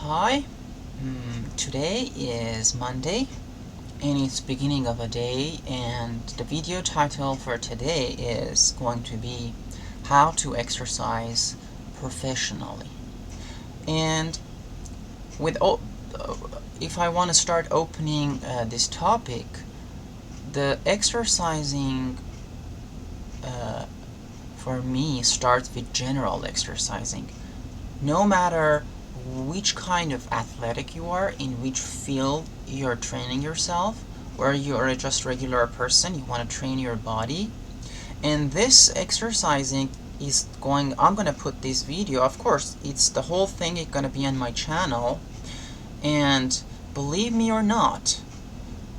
Hi, today is Monday and it's beginning of a day, and the video title for today is going to be how to exercise professionally. And with if I want to start opening this topic, the exercising for me starts with general exercising. No matter which kind of athletic you are, in which field you're training yourself, where you're just a regular person, you want to train your body. And this exercising is I'm going to put this video, of course, it's the whole thing is going to be on my channel. And believe me or not,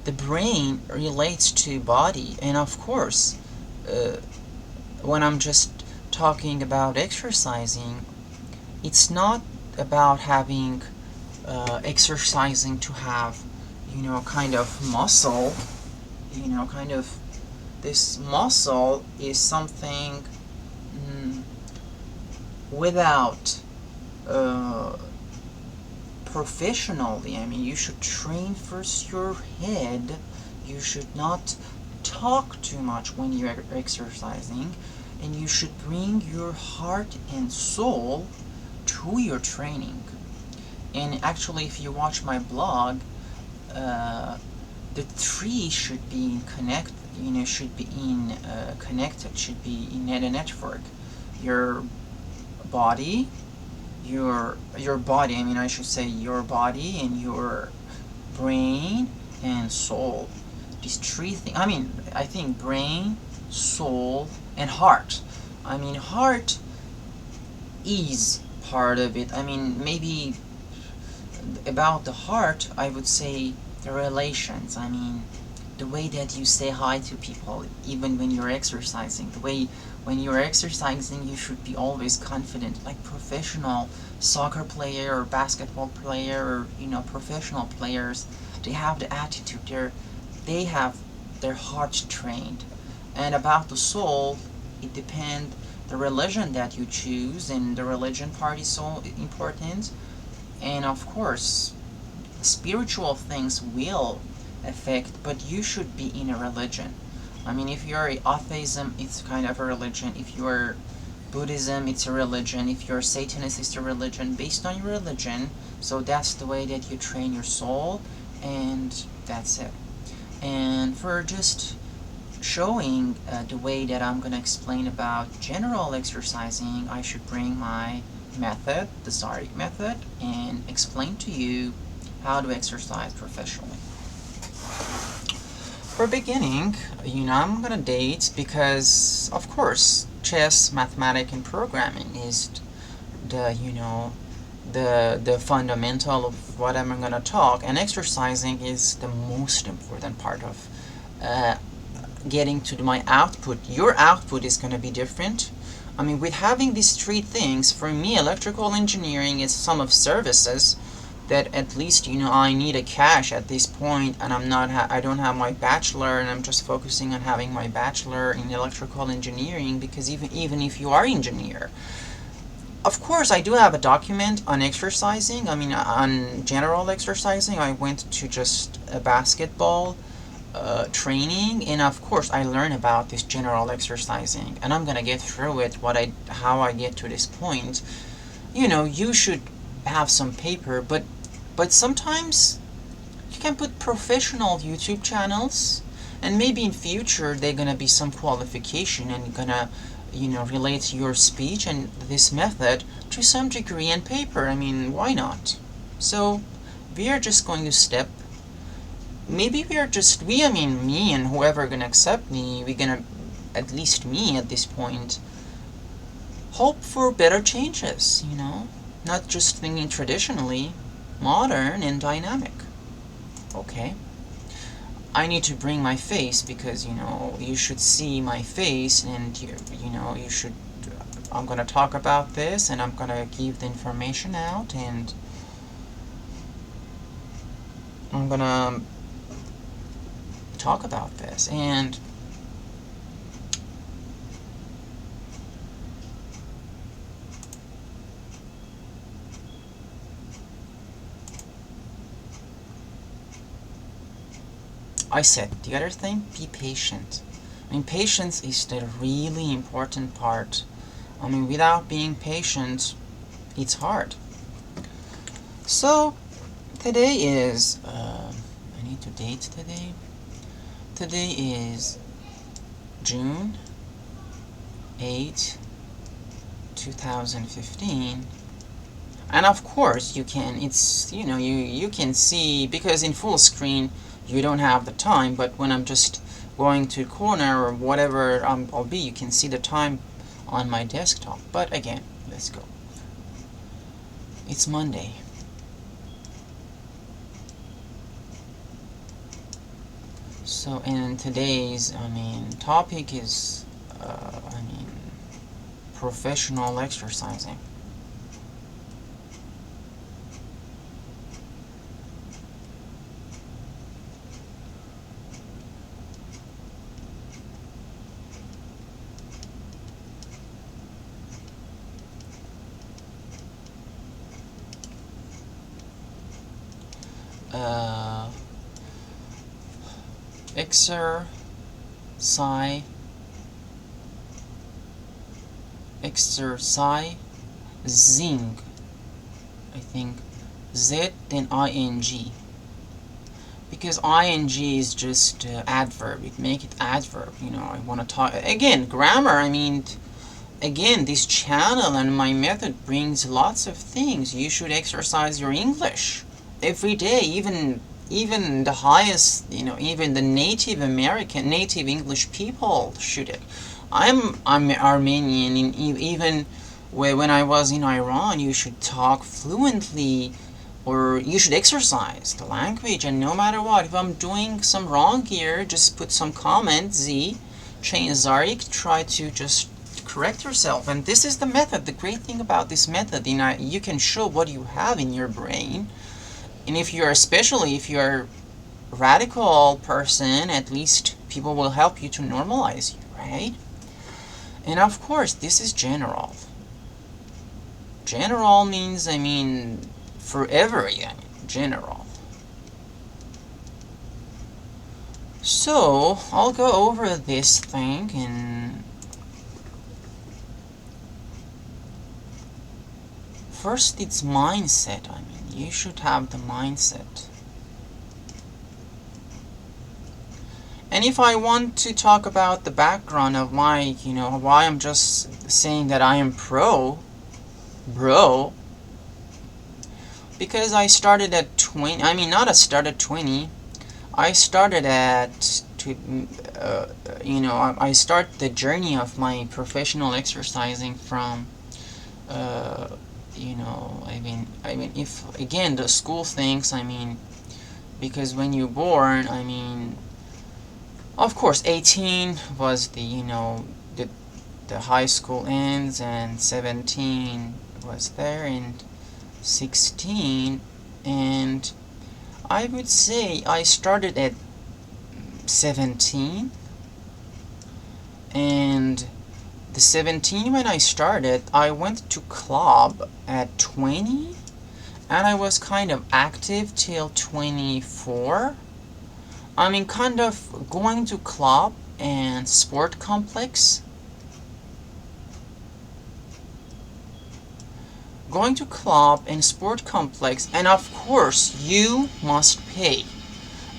the brain relates to body. And of course, when I'm just talking about exercising, it's not about having exercising to have, kind of muscle. Kind of this muscle is something without professionally. I mean, you should train first your head. You should not talk too much when you're exercising, and you should bring your heart and soul to your training. And actually, if you watch my blog, the three should be connected. Should be connected. Should be in a network. Your body, your body. I mean, I should say your body and your brain and soul. These three things. I mean, I think brain, soul, and heart. I mean, heart is part of it. I mean, maybe about the heart, I would say the relations. I mean, the way that you say hi to people, even when you're exercising. The way when you're exercising, you should be always confident, like professional soccer player or basketball player, or professional players. They have the attitude. They have their hearts trained. And about the soul, it depends the religion that you choose, and the religion part is so important. And of course, spiritual things will affect, but you should be in a religion. I mean, if you're atheism, it's kind of a religion. If you're Buddhism, it's a religion. If you're Satanist, it's a religion based on your religion. So that's the way that you train your soul, and that's it. And for just showing the way that I'm going to explain about general exercising, I should bring my method, the Zarik method, and explain to you how to exercise professionally. For beginning, I'm going to date because, of course, chess, mathematics, and programming is the fundamental of what I'm going to talk, and exercising is the most important part of getting to my output. Your output is going to be different. I mean, with having these three things, for me, electrical engineering is some of services that at least, I need a cash at this point, and I don't have my bachelor, and I'm just focusing on having my bachelor in electrical engineering, because even if you are engineer, of course, I do have a document on exercising. I mean, on general exercising, I went to just a basketball training, and of course I learn about this general exercising, and I'm gonna get through it, how I get to this point. You should have some paper, but sometimes you can put professional YouTube channels, and maybe in future they're gonna be some qualification and gonna relate your speech and this method to some degree in paper. I mean, why not? So we are just going to maybe I mean me and whoever gonna accept me, we're gonna, at least me at this point, hope for better changes, not just thinking traditionally, modern and dynamic. Okay, I need to bring my face because you should see my face, and you should, I'm gonna talk about this, and I'm gonna give the information out, and I'm gonna talk about this. And I said, the other thing, be patient. I mean, patience is the really important part. I mean, without being patient, it's hard. So, today is, I need to date today. Today is June 8, 2015. And of course you can, it's, you can see, because in full screen you don't have the time, but when I'm just going to corner or whatever I'll be, you can see the time on my desktop. But again, let's go. It's Monday. So, and today's, topic is, professional exercising. Exercising, I think, Z then ing, because ing is just adverb. It make it adverb. I want to talk again grammar. Again, this channel and my method brings lots of things. You should exercise your English every day, even the highest, even the Native American, Native English people should it. I'm Armenian, and even when I was in Iran, you should talk fluently, or you should exercise the language. And no matter what, if I'm doing some wrong here, just put some comment, Z, change Zarik, try to just correct yourself. And this is the method. The great thing about this method, you can show what you have in your brain. And especially if you're a radical person, at least people will help you to normalize you, right? And of course, this is general. General means, forever, general. So, I'll go over this thing, and first it's mindset. You should have the mindset. And if I want to talk about the background of my, why I'm just saying that I am bro, because I started at 20, I started at, I start the journey of my professional exercising from, if, again, the school things, because when you're born, of course, 18 was the high school ends, and 17 was there, and 16, and I would say I started at 17, and the 17 when I started, I went to club at 20, and I was kind of active till 24. Kind of going to club and sport complex. Going to club and sport complex, and of course, you must pay.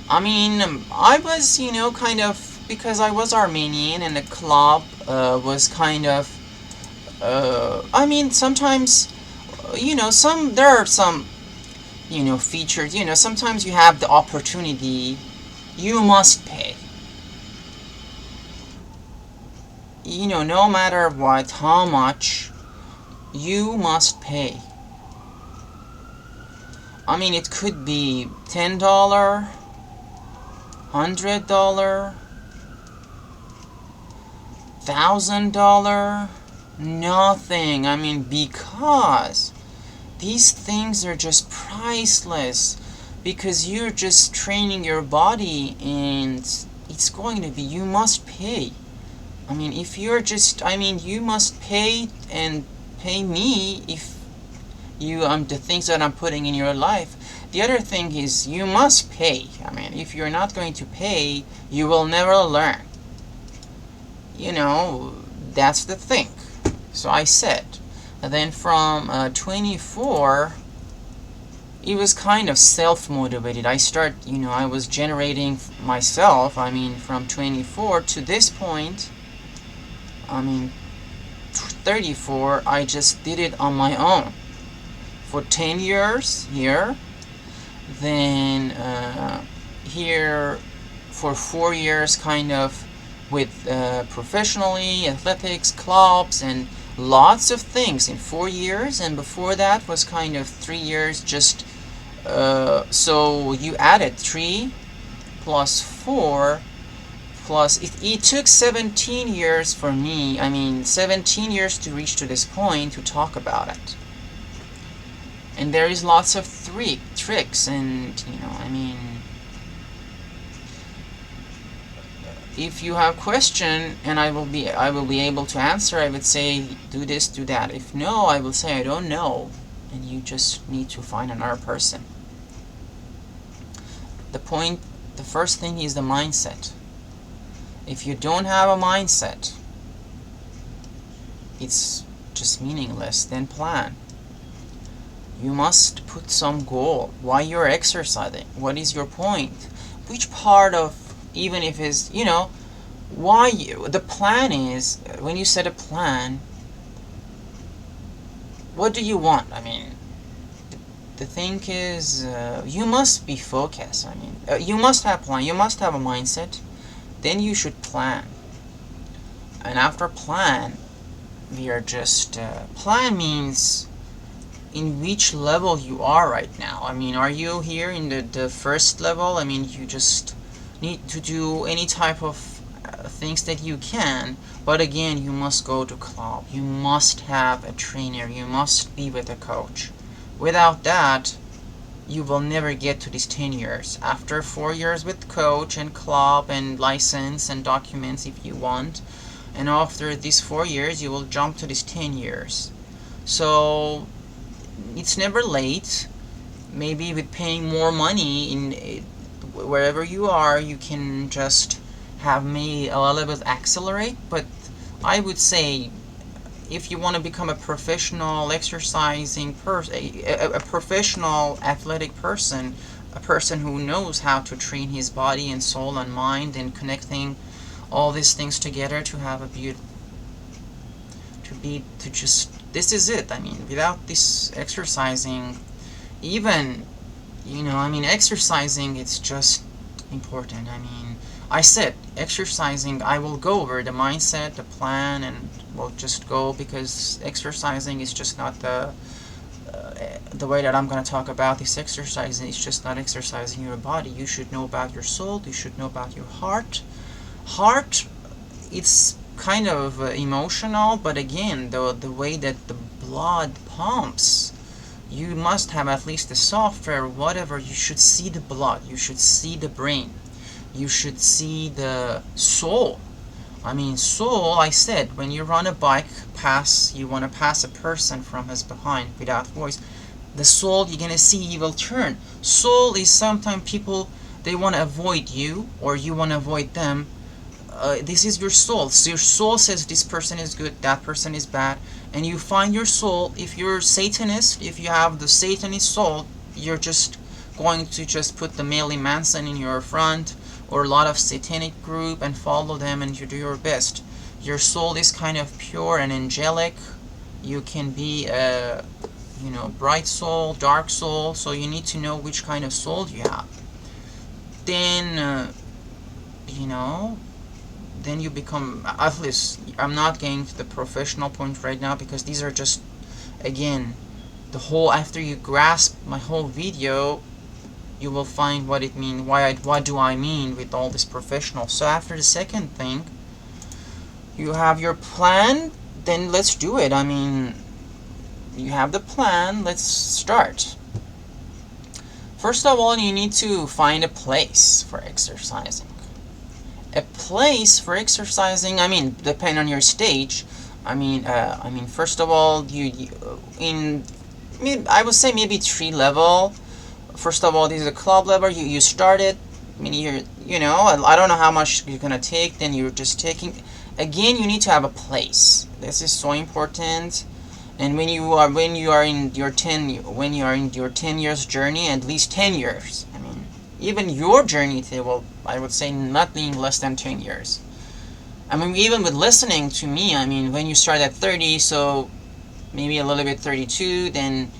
I was, kind of, because I was Armenian, and the club was kind of, sometimes, there are some, features, sometimes you have the opportunity. You must pay. No matter what, how much, you must pay. It could be $10, $100, $1,000, nothing. Because these things are just priceless. Because you're just training your body, and it's going to be, you must pay. If you're just, you must pay, and pay me if you, the things that I'm putting in your life. The other thing is you must pay. I mean, if you're not going to pay, you will never learn. You know, that's the thing. So I said, and then from 24, it was kind of self-motivated. I was generating myself. I mean, from 24 to this point, I mean, 34, I just did it on my own. For 10 years here, then here for 4 years kind of with professionally, athletics, clubs, and lots of things in 4 years, and before that was kind of 3 years just so you added 3 plus 4 plus it took 17 years for me. I mean 17 years to reach to this point to talk about it. And there is lots of tricks, and I mean, if you have question and I will be able to answer, I would say do this, do that. If no, I will say I don't know, and you just need to find another person. The first thing is the mindset. If you don't have a mindset, it's just meaningless. Then plan. You must put some goal. Why you're exercising? What is your point? Which part of, even if it's, why you, the plan is, when you set a plan, what do you want? I mean, the thing is, you must be focused. I mean, you must have plan. You must have a mindset. Then you should plan. And after plan, we are just, plan means in which level you are right now. I mean, are you here in the first level? I mean, you just need to do any type of things that you can, but again, you must go to club, you must have a trainer, you must be with a coach. Without that, you will never get to these 10 years. After 4 years with coach and club and license and documents if you want, and after these 4 years you will jump to these 10 years. So it's never late. Maybe with paying more money in wherever you are, you can just have me a little bit accelerate. But I would say, if you want to become a professional exercising person, a professional athletic person, a person who knows how to train his body and soul and mind and connecting all these things together to have a beautiful, to just, this is it. I mean, without this exercising, even, I mean, exercising, it's just important. I mean, I said exercising, I will go over the mindset, the plan, and we'll just go, because exercising is just not the way that I'm going to talk about this exercising. It's just not exercising your body. You should know about your soul. You should know about your heart. Heart, it's kind of emotional, but again, the way that the blood pumps, you must have at least the software, whatever. You should see the blood, you should see the brain, you should see the soul. I mean, soul, I said, when you run a bike, you want to pass a person from his behind without voice, the soul, you're gonna see he will turn. Soul is sometimes people, they want to avoid you, or you want to avoid them. This is your soul. So your soul says this person is good, that person is bad, and you find your soul. If you're Satanist, if you have the Satanist soul, you're just going to just put the Marilyn Manson in your front, or a lot of satanic group, and follow them, and you do your best. Your soul is kind of pure and angelic. You can be a bright soul, dark soul, so you need to know which kind of soul you have. Then then you become, at least, I'm not getting to the professional point right now, because these are just, again, the whole, after you grasp my whole video, you will find what it means, what do I mean with all this professional. So after the second thing, you have your plan, then let's do it. I mean, you have the plan, let's start. First of all, you need to find a place for exercising. A place for exercising, I mean, depending on your stage. I mean, first of all, I would say maybe 3 level. first of all, this is a club level. You started. I mean, I don't know how much you're gonna take. Then you're just taking. Again, you need to have a place. This is so important. And when you are in your 10 years journey, at least 10 years. I mean, even your journey will, I would say, nothing less than 10 years. I mean, even with listening to me, I mean, when you start at 30, so maybe a little bit 32, then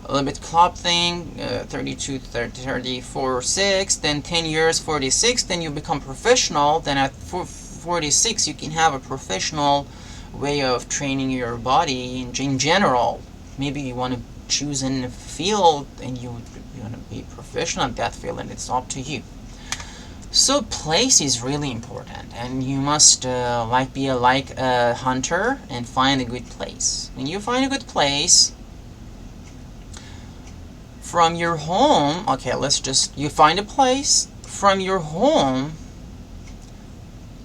a little bit club thing, 32, 30, 34, 6, then 10 years, 46, then you become professional. Then at 46, you can have a professional way of training your body in general. Maybe you want to choose a field and you want to be professional in that field, and it's up to you. So place is really important, and you must be a hunter and find a good place. When you find a good place from your home, okay, you find a place from your home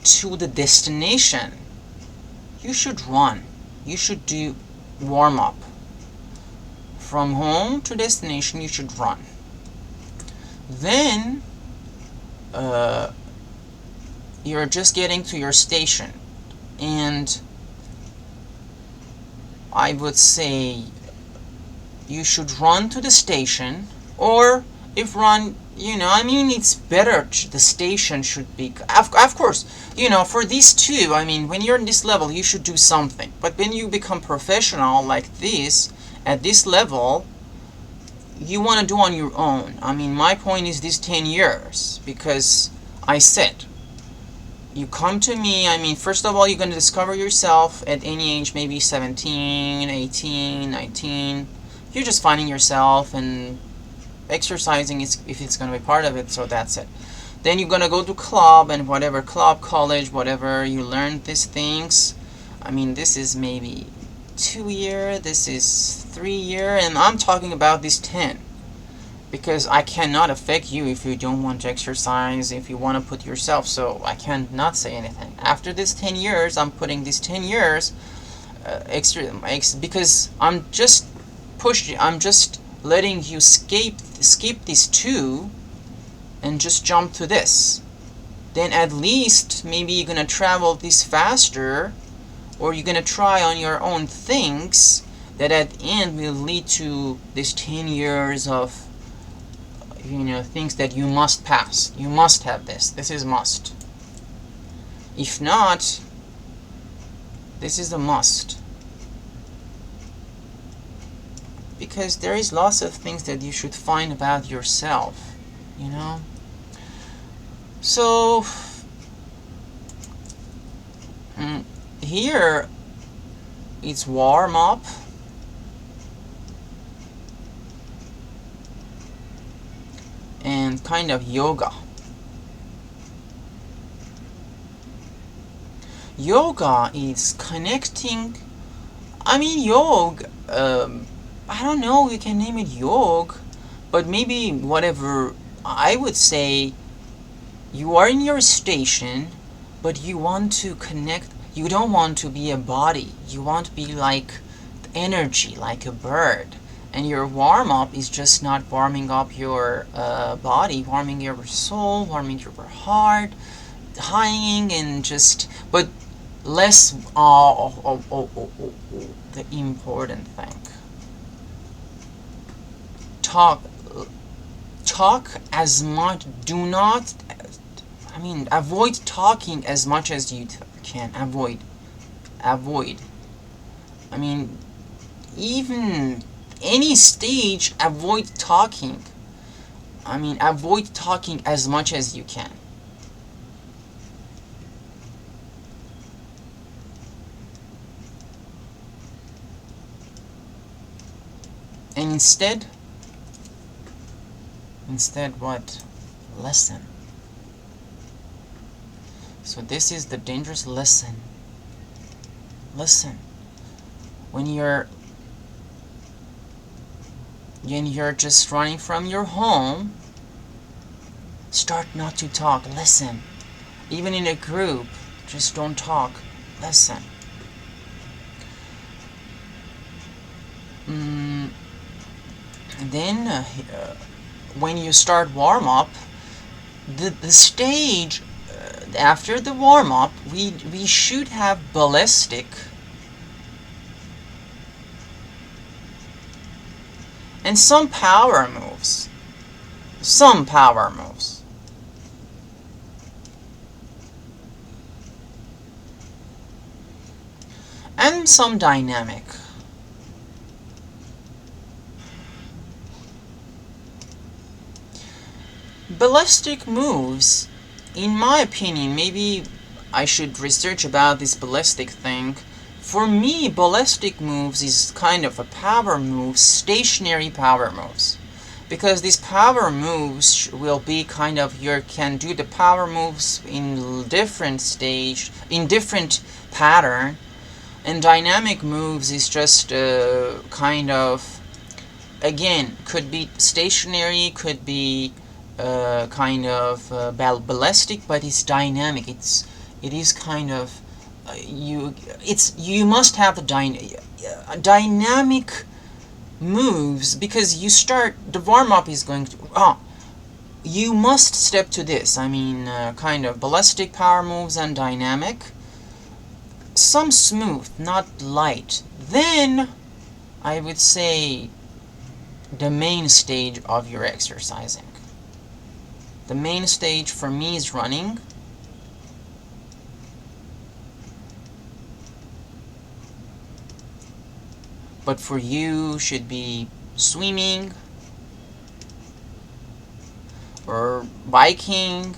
to the destination. You should run. You should do warm up. From home to destination, you should run. Then you're just getting to your station, and I would say you should run to the station, or if run, I mean, it's better the station should be, of course, for these two, I mean, when you're in this level, you should do something. But when you become professional like this, at this level, you want to do on your own. I mean, my point is these 10 years, because I said, you come to me, I mean, first of all, you're going to discover yourself at any age, maybe 17, 18, 19. You're just finding yourself, and exercising is, if it's going to be part of it, so that's it. Then you're going to go to club, and whatever club, college, whatever, you learn these things. I mean, this is maybe 2 year, this is 3 year, and I'm talking about this 10, because I cannot affect you if you don't want to exercise, if you want to put yourself, so I cannot say anything. After this 10 years, I'm putting these 10 years because I'm just letting you skip these 2 and just jump to this. Then at least maybe you're gonna travel this faster, or you're gonna try on your own things that at the end will lead to this 10 years of things that you must pass. You must have this. This is must. If not, this is a must. Because there is lots of things that you should find about yourself, So here it's warm up. And kind of yoga. Yoga is connecting. I mean, yoga. I don't know. You can name it yoga, but maybe whatever. I would say you are in your station, but you want to connect. You don't want to be a body. You want to be like energy, like a bird. And your warm-up is just not warming up your body, warming your soul, warming your heart, dying, and just, but less, the important thing. Talk as much, avoid talking as much as you can, avoid. I mean, even any stage, avoid talking. Avoid talking as much as you can. And instead what? Listen. So this is the dangerous lesson. Listen. When you're just running from your home, start not to talk. Listen. Even in a group, just don't talk. Listen. Then when you start warm-up, the stage after the warm-up, we should have ballistic and some power moves. Some power moves. And some dynamic. Ballistic moves, in my opinion, maybe I should research about this ballistic thing. For me, ballistic moves is kind of a power move, stationary power moves. Because these power moves will be kind of, you can do the power moves in different stage, in different pattern. And dynamic moves is just kind of, again, could be stationary, could be kind of ballistic, but it's dynamic. It is kind of you must have the dynamic moves, because you start, the warm-up is going to you must step to this. I mean, kind of ballistic power moves and dynamic, some smooth, not light. Then I would say the main stage of your exercising. The main stage for me is running. But for you should be swimming or biking.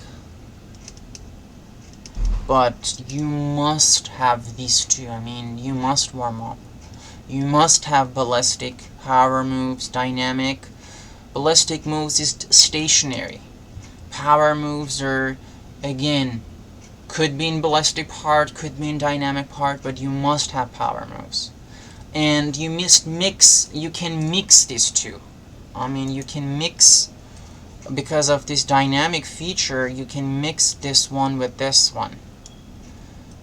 But you must have these two. I mean, you must warm up. You must have ballistic power moves, dynamic. Ballistic moves is stationary. Power moves are, again, could be in ballistic part, could be in dynamic part, but you must have power moves. And you must mix, you can mix these two. I mean, you can mix, because of this dynamic feature, you can mix this one with this one.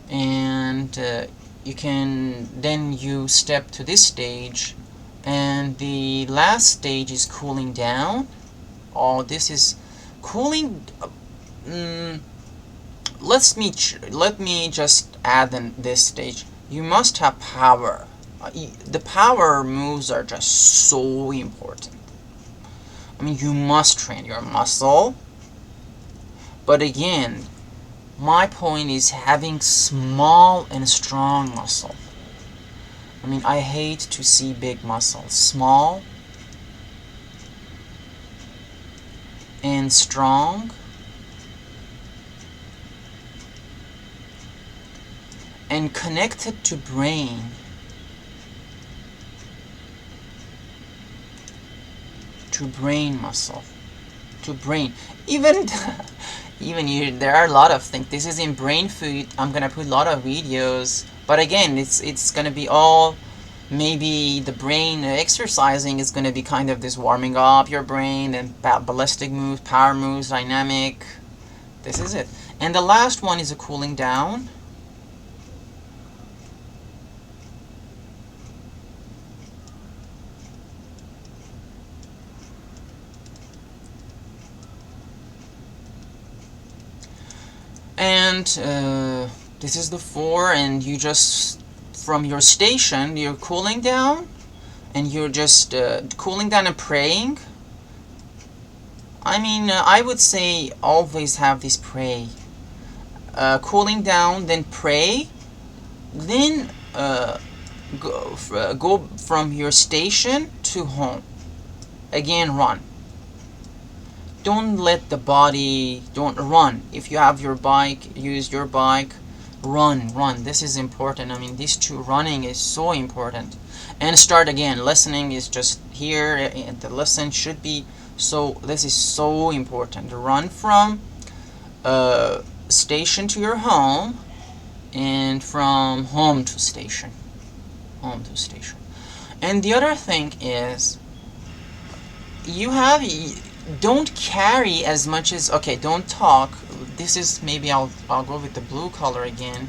And you can, then you step to this stage, and the last stage is cooling down. Oh, this is cooling. Let me just add in this stage. You must have power. The power moves are just so important. I mean, you must train your muscle. But again, my point is having small and strong muscle. I mean, I hate to see big muscles. Small and strong and connected to brain. To brain muscle. To brain. Even there are a lot of things. This is in Brain Food. I'm gonna put a lot of videos, but again, it's gonna be all, maybe the brain exercising is gonna be kind of this warming up your brain, and ballistic moves, power moves, dynamic. This is it. And the last one is a cooling down. And this is the 4, and you just, from your station, you're cooling down, and you're just cooling down and praying. I mean, I would say always have this pray. Cooling down, then pray, then go from your station to home. Again, run. Don't let the body, don't run. If you have your bike, use your bike. Run. This is important. I mean, these two, running is so important. And start again. Listening is just here, and the listen should be, so this is so important. Run from station to your home, and from home to station. And the other thing is, don't carry as much as, okay, don't talk. This is, maybe I'll go with the blue color again.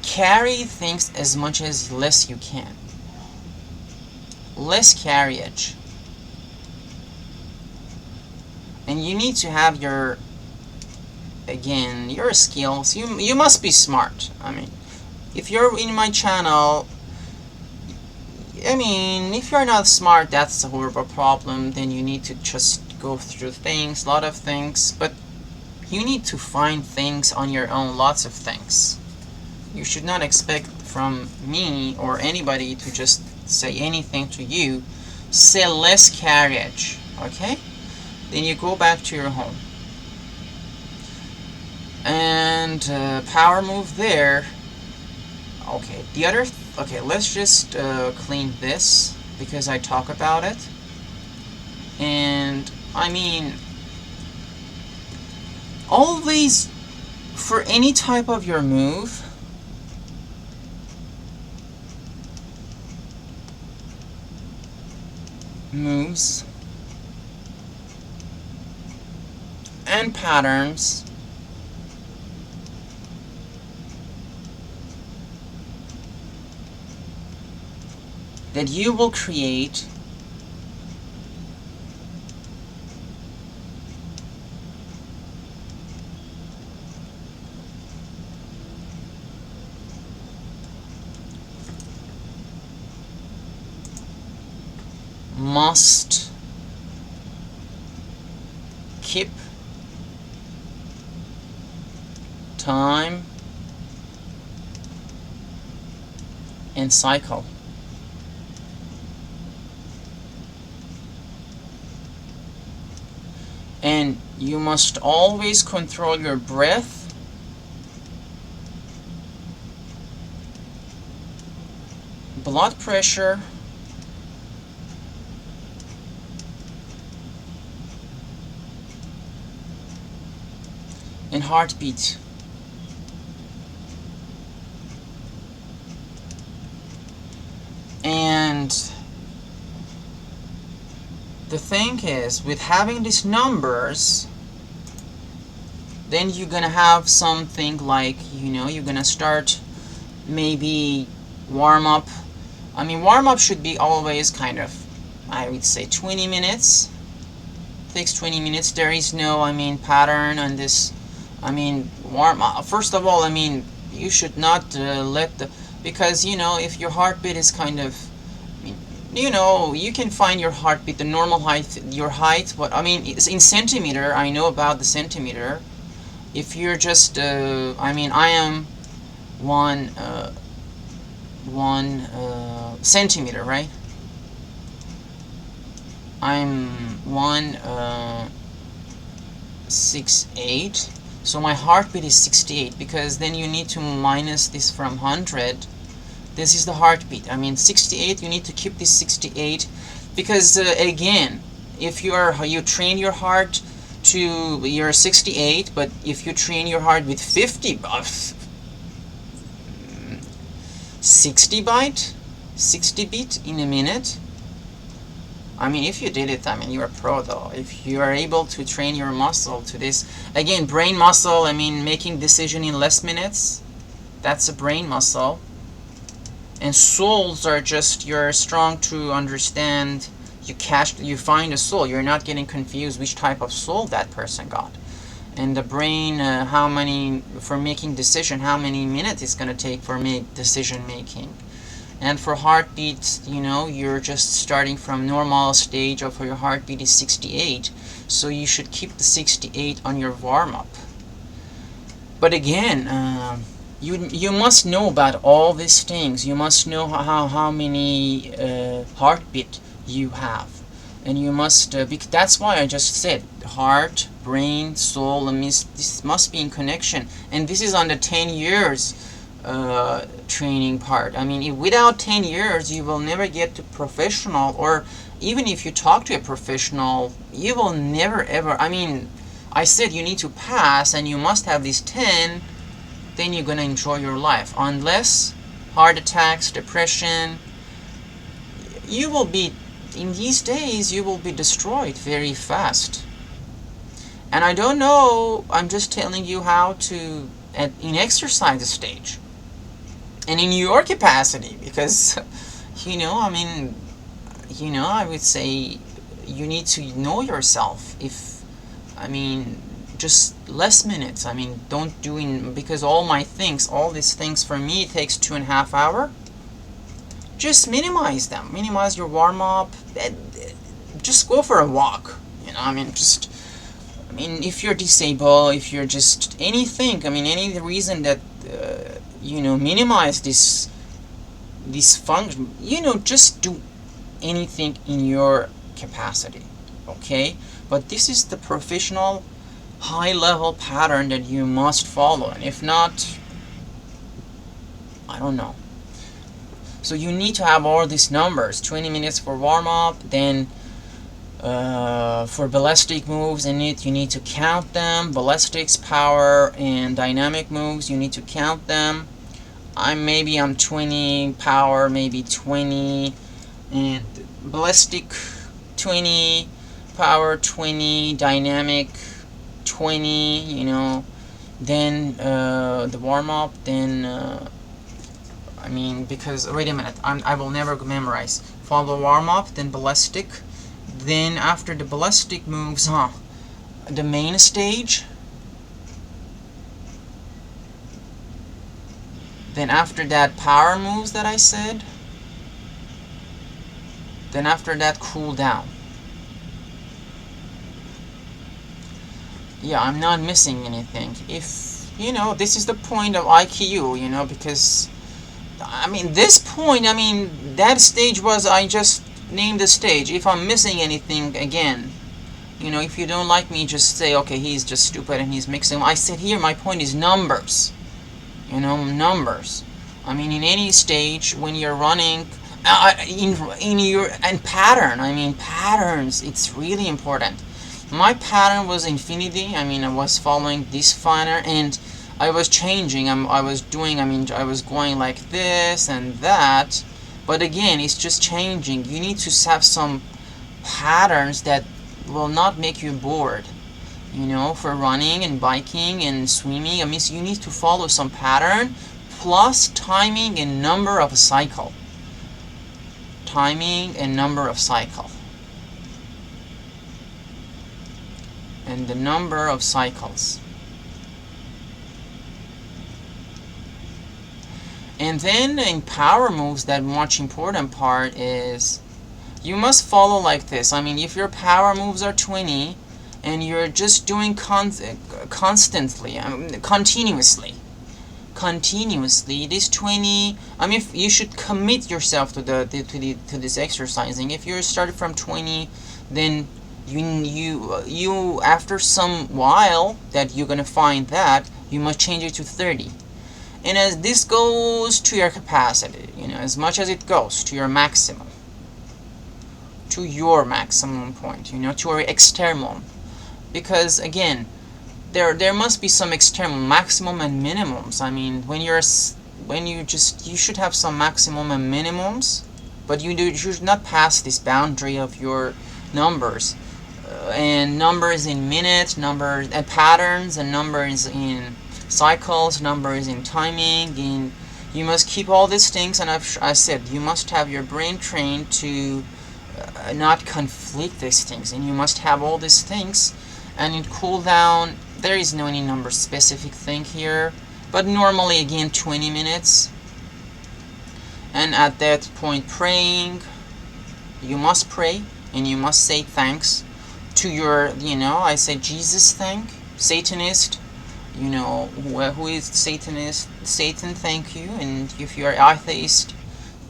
Carry things as much as less you can. Less carriage. And you need to have your, again, your skills. You must be smart. I mean, if you're in my channel, I mean, if you're not smart, that's a horrible problem. Then you need to just go through things, a lot of things. But you need to find things on your own, lots of things. You should not expect from me or anybody to just say anything to you. Sell less carriage, okay? Then you go back to your home. And power move there. Okay, the other, okay, let's just clean this because I talk about it. And I mean, always, for any type of your move, moves and patterns, that you will create must keep time and cycle. And you must always control your breath, blood pressure, and heartbeat. And the thing is, with having these numbers, then you're gonna have something like, you know, you're gonna start maybe warm up. I mean, warm up should be always kind of, I would say 20 minutes. Takes 20 minutes. There is no, I mean, pattern on this. I mean, warm up. First of all, I mean, you should not let the, because, you know, if your heartbeat is kind of, you know, you can find your heartbeat, the normal height, your height, but I mean, it's in centimeter. I know about the centimeter. If you're just, I mean, I am one centimeter, right? I'm 168, so my heartbeat is 68, because then you need to minus this from 100. This is the heartbeat. I mean, 68, you need to keep this 68, because again, if you train your heart to your 68, but if you train your heart with 50, 60 beat in a minute. I mean, if you did it, I mean, you're a pro though. If you are able to train your muscle to this, again, brain muscle, I mean, making decision in less minutes, that's a brain muscle. And souls are just, you're strong to understand, you find a soul, you're not getting confused which type of soul that person got. And the brain, how many, for making decision, how many minutes it's going to take for decision making. And for heartbeat, you know, you're just starting from normal stage of your heartbeat is 68. So you should keep the 68 on your warm-up. But again, you must know about all these things. You must know how many heartbeat you have. And you must, that's why I just said, heart, brain, soul, and this must be in connection. And this is on the 10 years training part. I mean, without 10 years, you will never get to professional, or even if you talk to a professional, you will never ever, I mean, I said you need to pass, and you must have these 10, then you're going to enjoy your life. Unless heart attacks, depression, you will be, in these days, you will be destroyed very fast. And I don't know, I'm just telling you how to, in exercise stage, and in your capacity, because, you know, I mean, you know, I would say you need to know yourself. If I mean, just less minutes. I mean, don't do in, because all these things for me takes 2.5 hours. Just minimize them. Minimize your warm up. Just go for a walk. You know, I mean, if you're disabled, if you're just anything, I mean, any reason that minimize this function. Just do anything in your capacity. Okay, but this is the professional high-level pattern that you must follow, and if not, I don't know. So you need to have all these numbers: 20 minutes for warm-up, then for ballistic moves, you need to count them. Ballistics, power, and dynamic moves, you need to count them. I'm 20 power, maybe 20, and ballistic 20, power 20, dynamic 20, then the warm-up, then because wait a minute, I will never memorize. Follow warm-up, then ballistic, then after the ballistic moves, the main stage, then after that power moves that I said, then after that cool down. Yeah, I'm not missing anything. If this is the point of IQ, because this point, that stage was, I just named the stage. If I'm missing anything, again, if you don't like me, just say, okay, he's just stupid and he's mixing. I said here, my point is numbers. Numbers. In any stage, when you're running, and pattern. Patterns, it's really important. My pattern was infinity. I was following this finder, and I was changing. I was going like this and that. But again, it's just changing. You need to have some patterns that will not make you bored. For running and biking and swimming, you need to follow some pattern, plus timing and number of cycle. Timing and number of cycle. And the number of cycles. And then in power moves, that much important part is you must follow like this. If your power moves are 20 and you're just doing constantly, continuously, this 20, you should commit yourself to this exercising. If you started from 20, then you after some while that you're gonna find that you must change it to 30. And as this goes to your capacity, as much as it goes to your maximum, point, to your extremum, because again, there must be some extremum, maximum and minimums. You should have some maximum and minimums, but you should not pass this boundary of your numbers. And numbers in minutes, numbers and patterns, and numbers in cycles, numbers in timing. You must keep all these things, and I said you must have your brain trained to not conflict these things, and you must have all these things. And in cool down, there is no any number specific thing here, but normally again 20 minutes. And at that point, praying, you must pray and you must say thanks to your, I say Jesus thank, Satanist, who is Satanist, Satan thank you. And if you are atheist,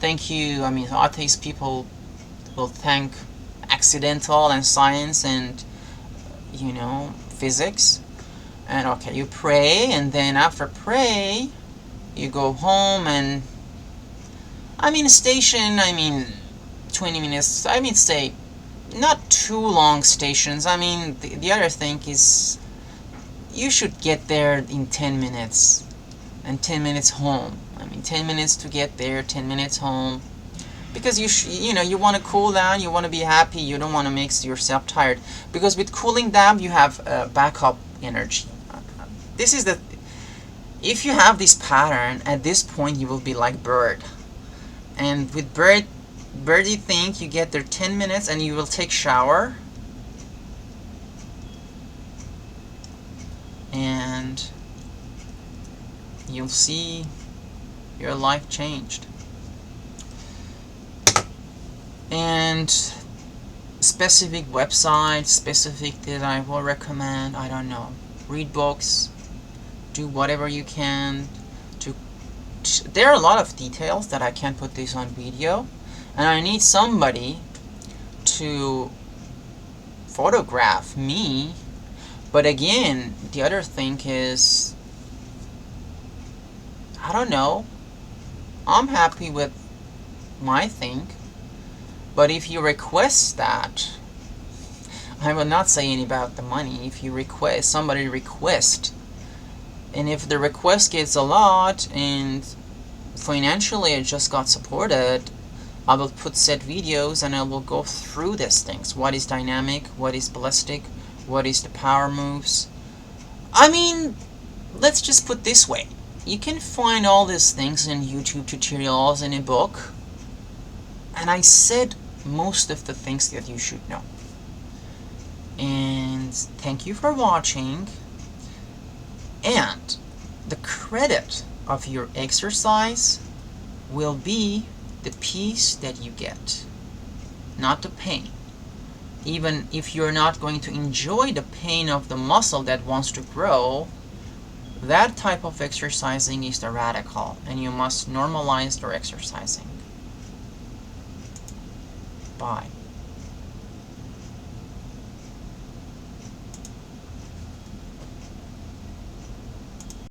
thank you. Atheist people will thank accidental and science and physics. And okay, you pray, and then after pray you go home, and station, 20 minutes, say not too long stations. The other thing is you should get there in 10 minutes and 10 minutes home. 10 minutes to get there, 10 minutes home, because you want to cool down, you want to be happy, you don't want to make yourself tired, because with cooling down you have backup energy. If you have this pattern, at this point you will be like bird, and with birdie thing, you get there 10 minutes and you will take shower, and you'll see your life changed. And specific websites, specific that I will recommend, I don't know. Read books, do whatever you can to there are a lot of details that I can't put this on video, and I need somebody to photograph me. But again, the other thing is, I don't know, I'm happy with my thing, but if you request that, I will not say anything about the money. If you request, somebody request, and if the request gets a lot and financially it just got supported, I will put set videos and I will go through these things. What is dynamic? What is ballistic? What is the power moves? I mean, let's just put this way. You can find all these things in YouTube tutorials and a book. And I said most of the things that you should know. And thank you for watching. And the credit of your exercise will be the peace that you get, not the pain. Even if you're not going to enjoy the pain of the muscle that wants to grow, that type of exercising is the radical, and you must normalize your exercising. Bye.